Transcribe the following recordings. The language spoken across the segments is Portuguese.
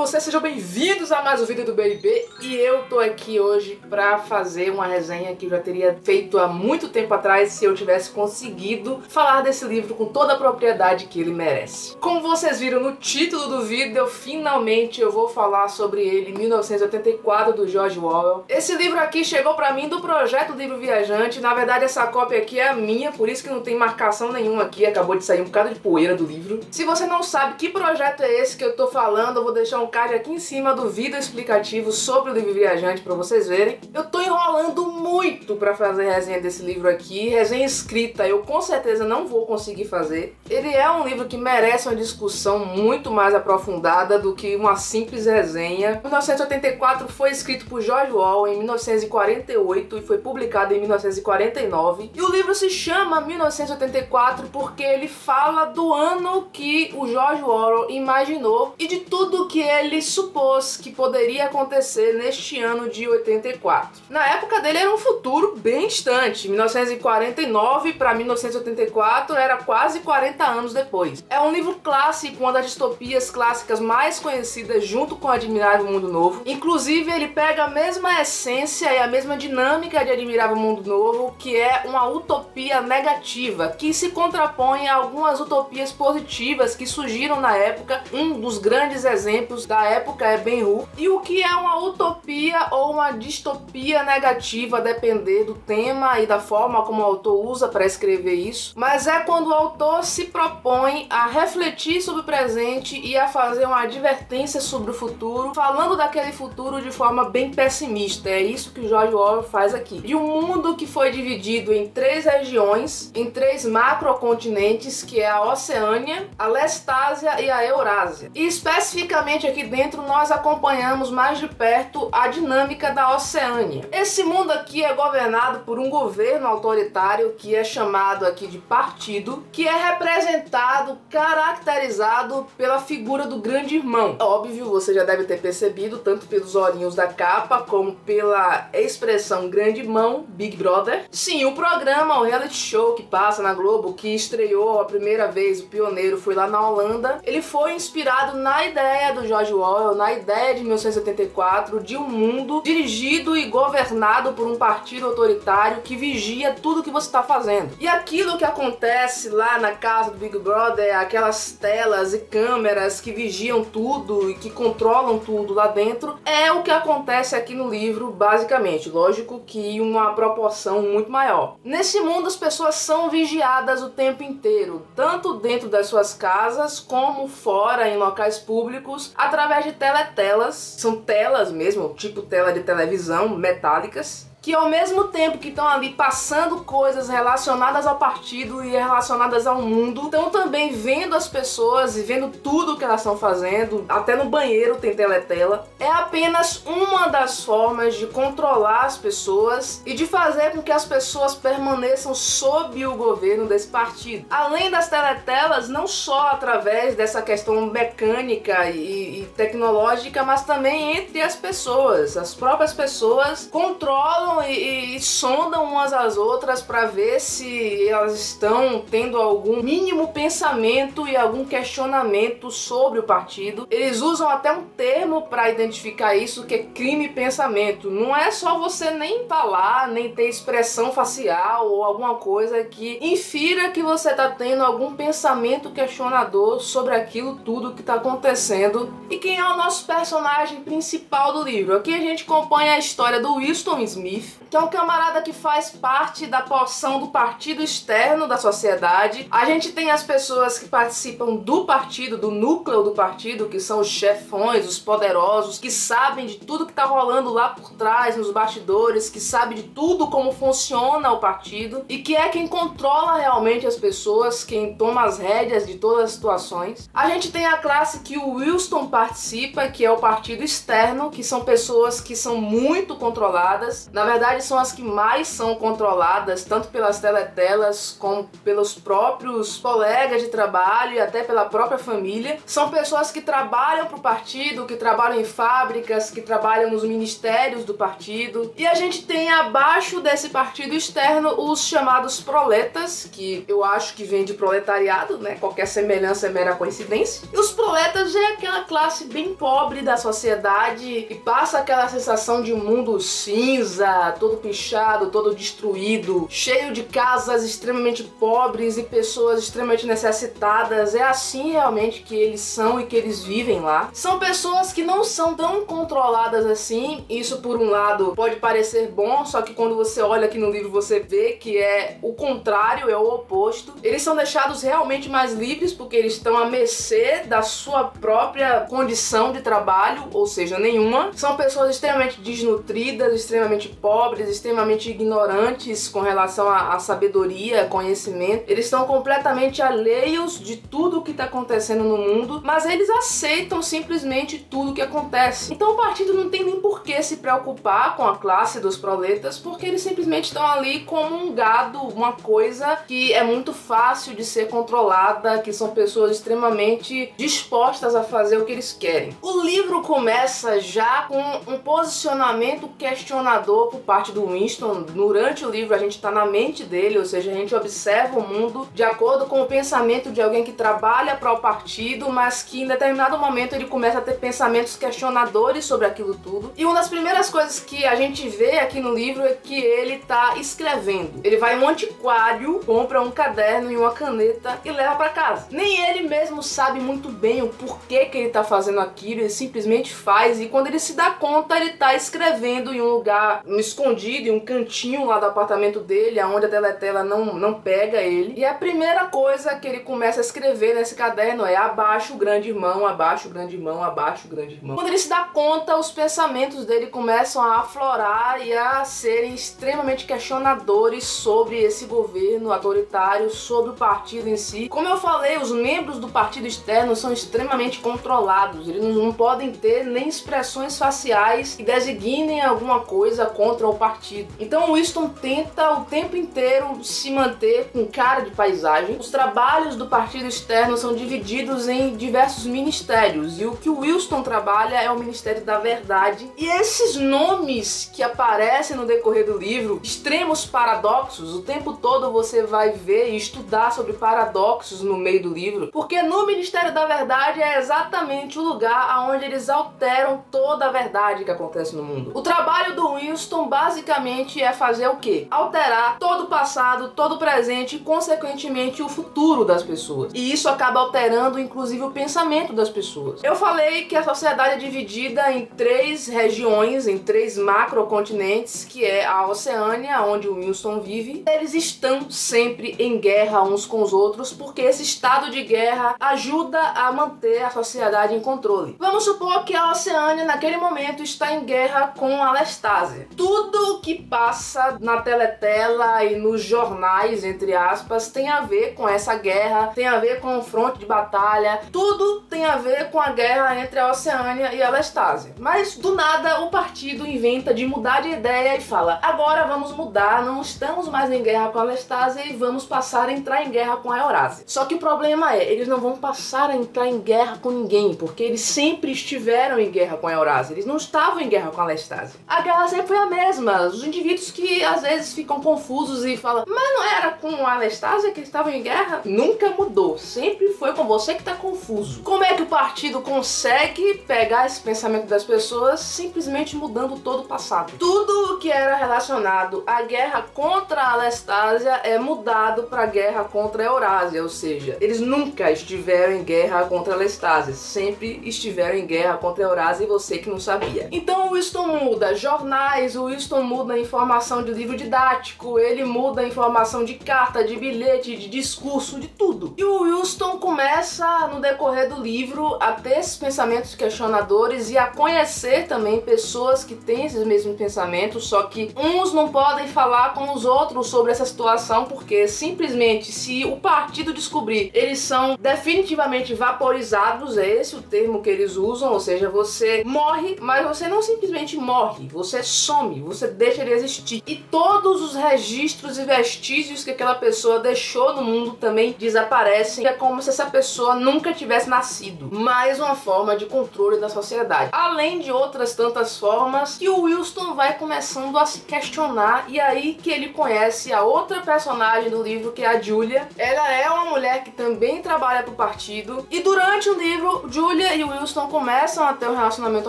vocês? Sejam bem-vindos a mais um vídeo do BRB. E eu tô aqui hoje pra fazer uma resenha que eu já teria feito há muito tempo atrás se eu tivesse conseguido falar desse livro com toda a propriedade que ele merece. Como vocês viram no título do vídeo, finalmente eu vou falar sobre ele, 1984, do George Orwell. Esse livro aqui chegou pra mim do projeto Livro Viajante. Na verdade, essa cópia aqui é a minha, por isso que não tem marcação nenhuma aqui. Acabou de sair um bocado de poeira do livro. Se você não sabe que projeto é esse que eu tô falando, eu vou deixar um card aqui em cima do vídeo explicativo sobre o Livro Viajante pra vocês verem. Eu tô enrolando muito pra fazer resenha desse livro aqui. Resenha escrita eu com certeza não vou conseguir fazer. Ele é um livro que merece uma discussão muito mais aprofundada do que uma simples resenha. 1984 foi escrito por George Orwell em 1948 e foi publicado em 1949. E o livro se chama 1984 porque ele fala do ano que o George Orwell imaginou e de tudo que ele supôs que poderia acontecer neste ano de 84. Na época dele era um futuro bem distante. 1949 para 1984 era quase 40 anos depois. É um livro clássico, uma das distopias clássicas mais conhecidas junto com Admirável Mundo Novo. Inclusive ele pega a mesma essência e a mesma dinâmica de Admirável Mundo Novo, que é uma utopia negativa, que se contrapõe a algumas utopias positivas que surgiram na época. Um dos grandes exemplos da época é Ben-Hur. E o que é uma utopia ou uma distopia negativa, a depender do tema e da forma como o autor usa para escrever isso, mas é quando o autor se propõe a refletir sobre o presente e a fazer uma advertência sobre o futuro, falando daquele futuro de forma bem pessimista. É isso que o George Orwell faz aqui. De um mundo que foi dividido em três regiões, em três macrocontinentes, que é a Oceânia, a Lestásia e a Eurásia. E especificamente aqui dentro nós acompanhamos mais de perto a dinâmica da Oceânia. Esse mundo aqui é governado por um governo autoritário que é chamado aqui de partido, que é representado, caracterizado pela figura do grande irmão. Óbvio, você já deve ter percebido, tanto pelos olhinhos da capa, como pela expressão grande irmão, Big Brother. Sim, o programa, o reality show que passa na Globo, que estreou a primeira vez, o pioneiro foi lá na Holanda, ele foi inspirado na ideia do George Orwell, na ideia de 1984, de um mundo dirigido e governado por um partido autoritário que vigia tudo que você está fazendo. E aquilo que acontece lá na casa do Big Brother, aquelas telas e câmeras que vigiam tudo e que controlam tudo lá dentro, é o que acontece aqui no livro, basicamente. Lógico que em uma proporção muito maior. Nesse mundo as pessoas são vigiadas o tempo inteiro, tanto dentro das suas casas como fora em locais públicos, através de teletelas. São telas mesmo, tipo tela de televisão, metálicas, que ao mesmo tempo que estão ali passando coisas relacionadas ao partido e relacionadas ao mundo, estão também vendo as pessoas e vendo tudo que elas estão fazendo. Até no banheiro tem teletela. É apenas uma das formas de controlar as pessoas e de fazer com que as pessoas permaneçam sob o governo desse partido. Além das teletelas, não só através dessa questão mecânica e tecnológica, mas também entre as pessoas. As próprias pessoas controlam e sondam umas às outras para ver se elas estão tendo algum mínimo pensamento e algum questionamento sobre o partido. Eles usam até um termo para identificar isso, que é crime pensamento. Não é só você nem falar, nem ter expressão facial ou alguma coisa que infira que você está tendo algum pensamento questionador sobre aquilo tudo que está acontecendo. E quem é o nosso personagem principal do livro? Aqui a gente acompanha a história do Winston Smith, que é um camarada que faz parte da porção do partido externo da sociedade. A gente tem as pessoas que participam do partido, do núcleo do partido, que são os chefões, os poderosos, que sabem de tudo que tá rolando lá por trás, nos bastidores, que sabem de tudo como funciona o partido e que é quem controla realmente as pessoas, quem toma as rédeas de todas as situações. A gente tem a classe que o Winston participa, que é o partido externo, que são pessoas que são muito controladas. Na verdade, são as que mais são controladas, tanto pelas teletelas como pelos próprios colegas de trabalho e até pela própria família. São pessoas que trabalham para o partido, que trabalham em fábricas, que trabalham nos ministérios do partido. E a gente tem abaixo desse partido externo os chamados proletas, que eu acho que vem de proletariado, né? Qualquer semelhança é mera coincidência. E os proletas é aquela classe bem pobre da sociedade e passa aquela sensação de um mundo cinza, todo pichado, todo destruído, cheio de casas extremamente pobres e pessoas extremamente necessitadas. É assim realmente que eles são e que eles vivem lá. São pessoas que não são tão controladas assim. Isso, por um lado, pode parecer bom, só que quando você olha aqui no livro você vê que é o contrário, é o oposto. Eles são deixados realmente mais livres porque eles estão à mercê da sua própria condição de trabalho, ou seja, nenhuma. São pessoas extremamente desnutridas, extremamente pobres, extremamente ignorantes com relação à sabedoria, conhecimento. Eles estão completamente alheios de tudo o que está acontecendo no mundo, mas eles aceitam simplesmente tudo o que acontece. Então o partido não tem nem por que se preocupar com a classe dos proletas, porque eles simplesmente estão ali como um gado, uma coisa que é muito fácil de ser controlada, que são pessoas extremamente dispostas a fazer o que eles querem. O livro começa já com um posicionamento questionador por parte do Winston. Durante o livro a gente está na mente dele, ou seja, a gente observa o mundo de acordo com o pensamento de alguém que trabalha para o partido, mas que em determinado momento ele começa a ter pensamentos questionadores sobre aquilo tudo. E uma das primeiras coisas que a gente vê aqui no livro é que ele está escrevendo. Ele vai em um antiquário, compra um caderno e uma caneta e leva para casa. Nem ele mesmo sabe muito bem o porquê que ele está fazendo aquilo, ele simplesmente faz, e quando ele se dá conta, ele está escrevendo em um lugar escondido, em um cantinho lá do apartamento dele, onde a teletela não pega ele. E a primeira coisa que ele começa a escrever nesse caderno é: abaixo o grande irmão, abaixo o grande irmão, abaixo o grande irmão. Quando ele se dá conta, os pensamentos dele começam a aflorar e a serem extremamente questionadores sobre esse governo autoritário, sobre o partido em si. Como eu falei, os membros do partido externo são extremamente controlados, eles não podem ter nem expressões faciais que designem alguma coisa contra o partido. Então o Winston tenta o tempo inteiro se manter com cara de paisagem. Os trabalhos do partido externo são divididos em diversos ministérios, e o que o Winston trabalha é o Ministério da Verdade. E esses nomes que aparecem no decorrer do livro, extremos paradoxos, o tempo todo você vai ver e estudar sobre paradoxos no meio do livro, porque no Ministério da Verdade é exatamente o lugar onde eles alteram toda a verdade que acontece no mundo. O trabalho do Winston basicamente é fazer o quê? Alterar todo o passado, todo o presente e consequentemente o futuro das pessoas. E isso acaba alterando inclusive o pensamento das pessoas. Eu falei que a sociedade é dividida em 3 regiões, em 3 macrocontinentes, que é a Oceânia, onde o Winston vive. Eles estão sempre em guerra uns com os outros, porque esse estado de guerra ajuda a manter a sociedade em controle. Vamos supor que a Oceânia naquele momento está em guerra com a Lestásia. Tudo o que passa na teletela e nos jornais, entre aspas, tem a ver com essa guerra, tem a ver com o fronte de batalha, tudo tem a ver com a guerra entre a Oceânia e a Lestásia. Mas do nada o partido inventa de mudar de ideia e fala: agora vamos mudar, não estamos mais em guerra com a Lestásia e vamos passar a entrar em guerra com a Eurásia. Só que o problema é, eles não vão passar a entrar em guerra com ninguém, porque eles sempre estiveram em guerra com a Eurásia, eles não estavam em guerra com a Lestásia. A guerra sempre foi a mesma. Os indivíduos que às vezes ficam confusos e falam: mas não era com a Lestásia que eles estavam em guerra? Nunca mudou, sempre foi com você que tá confuso. Como é que o partido consegue pegar esse pensamento das pessoas simplesmente mudando todo o passado? Tudo o que era relacionado à guerra contra a Lestásia é mudado para a guerra contra a Eurásia, ou seja, eles nunca estiveram em guerra contra a Lestásia, sempre estiveram em guerra contra a Eurásia, e você que não sabia. Então o Winston muda jornais, o Winston muda a informação de livro didático, ele muda a informação de carta, de bilhete, de discurso, de tudo. E o Winston começa no decorrer do livro a ter esses pensamentos questionadores e a conhecer também pessoas que têm esses mesmos pensamentos, só que uns não podem falar com os outros sobre essa situação, porque simplesmente se o partido descobrir, eles são definitivamente vaporizados, é esse o termo que eles usam, ou seja, você morre, mas você não simplesmente morre, você some, some, você deixa de existir. E todos os registros e vestígios que aquela pessoa deixou no mundo também desaparecem. É como se essa pessoa nunca tivesse nascido. Mais uma forma de controle da sociedade. Além de outras tantas formas que o Wilson vai começando a se questionar, e aí que ele conhece a outra personagem do livro, que é a Julia. Ela é uma mulher que também trabalha pro partido, e durante o livro, Julia e o Wilson começam a ter um relacionamento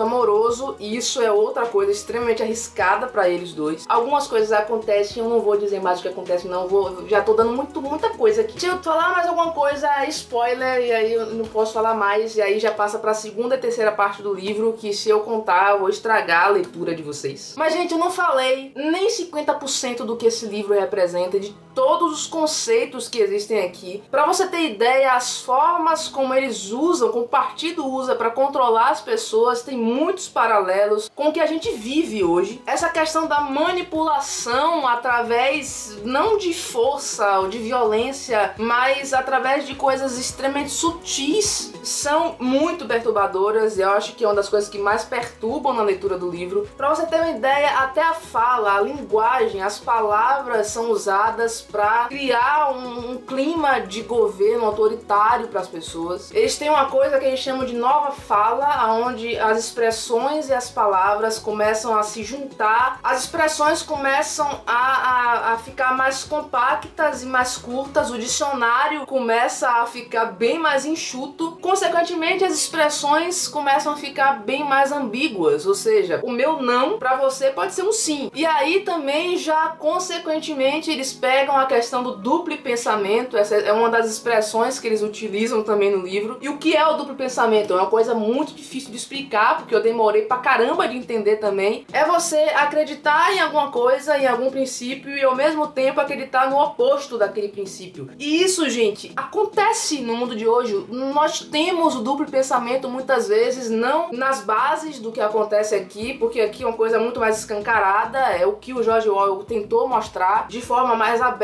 amoroso, e isso é outra coisa extremamente arriscada pra eles dois. Algumas coisas acontecem, eu não vou dizer mais o que acontece não, já tô dando muita coisa aqui. Se eu falar mais alguma coisa, é spoiler, e aí eu não posso falar mais, e aí já passa pra segunda e terceira parte do livro, que se eu contar, eu vou estragar a leitura de vocês. Mas, gente, eu não falei nem 50% do que esse livro representa, de todos os conceitos que existem aqui. Pra você ter ideia, as formas como eles usam, como o partido usa pra controlar as pessoas, tem muitos paralelos com o que a gente vive hoje. Essa questão da manipulação através, não de força ou de violência, mas através de coisas extremamente sutis, são muito perturbadoras, e eu acho que é uma das coisas que mais perturbam na leitura do livro. Pra você ter uma ideia, até a fala, a linguagem, as palavras são usadas pra criar um clima de governo autoritário para as pessoas. Eles têm uma coisa que eles chamam de nova fala, onde as expressões e as palavras começam a se juntar, as expressões começam a ficar mais compactas e mais curtas, o dicionário começa a ficar bem mais enxuto, consequentemente as expressões começam a ficar bem mais ambíguas, ou seja, o meu não para você pode ser um sim. E aí também já consequentemente eles pegam a questão do duplo pensamento, essa é uma das expressões que eles utilizam também no livro. E o que é o duplo pensamento? É uma coisa muito difícil de explicar, porque eu demorei pra caramba de entender também. É você acreditar em alguma coisa, em algum princípio, e ao mesmo tempo acreditar no oposto daquele princípio. E isso, gente, acontece no mundo de hoje. Nós temos o duplo pensamento muitas vezes, não nas bases do que acontece aqui, porque aqui é uma coisa muito mais escancarada, é o que o George Orwell tentou mostrar de forma mais aberta,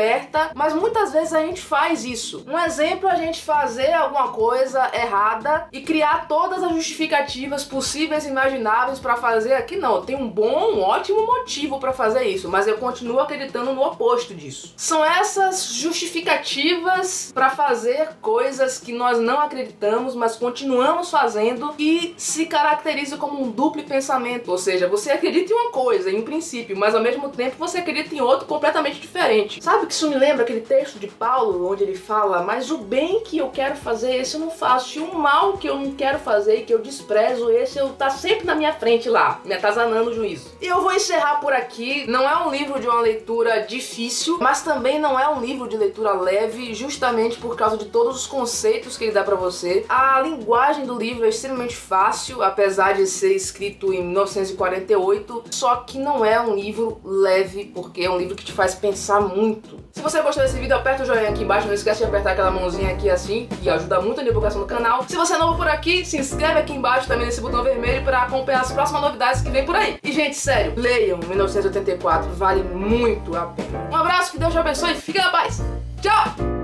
mas muitas vezes a gente faz isso. Um exemplo é a gente fazer alguma coisa errada e criar todas as justificativas possíveis e imagináveis para fazer aqui. Não, tem um bom, um ótimo motivo para fazer isso, mas eu continuo acreditando no oposto disso. São essas justificativas para fazer coisas que nós não acreditamos, mas continuamos fazendo, e se caracteriza como um duplo pensamento, ou seja, você acredita em uma coisa, em um princípio, mas ao mesmo tempo você acredita em outro completamente diferente. Sabe que isso me lembra aquele texto de Paulo, onde ele fala, mas o bem que eu quero fazer, esse eu não faço, e o mal que eu não quero fazer e que eu desprezo, esse eu tá sempre na minha frente lá, me atazanando o juízo. E eu vou encerrar por aqui. Não é um livro de uma leitura difícil, mas também não é um livro de leitura leve, justamente por causa de todos os conceitos que ele dá pra você. A linguagem do livro é extremamente fácil, apesar de ser escrito em 1948, só que não é um livro leve, porque é um livro que te faz pensar muito. Se você gostou desse vídeo, aperta o joinha aqui embaixo, não esquece de apertar aquela mãozinha aqui assim, que ajuda muito na divulgação do canal. Se você é novo por aqui, se inscreve aqui embaixo também nesse botão vermelho para acompanhar as próximas novidades que vem por aí. E, gente, sério, leiam 1984, vale muito a pena. Um abraço, que Deus te abençoe e fique na paz. Tchau!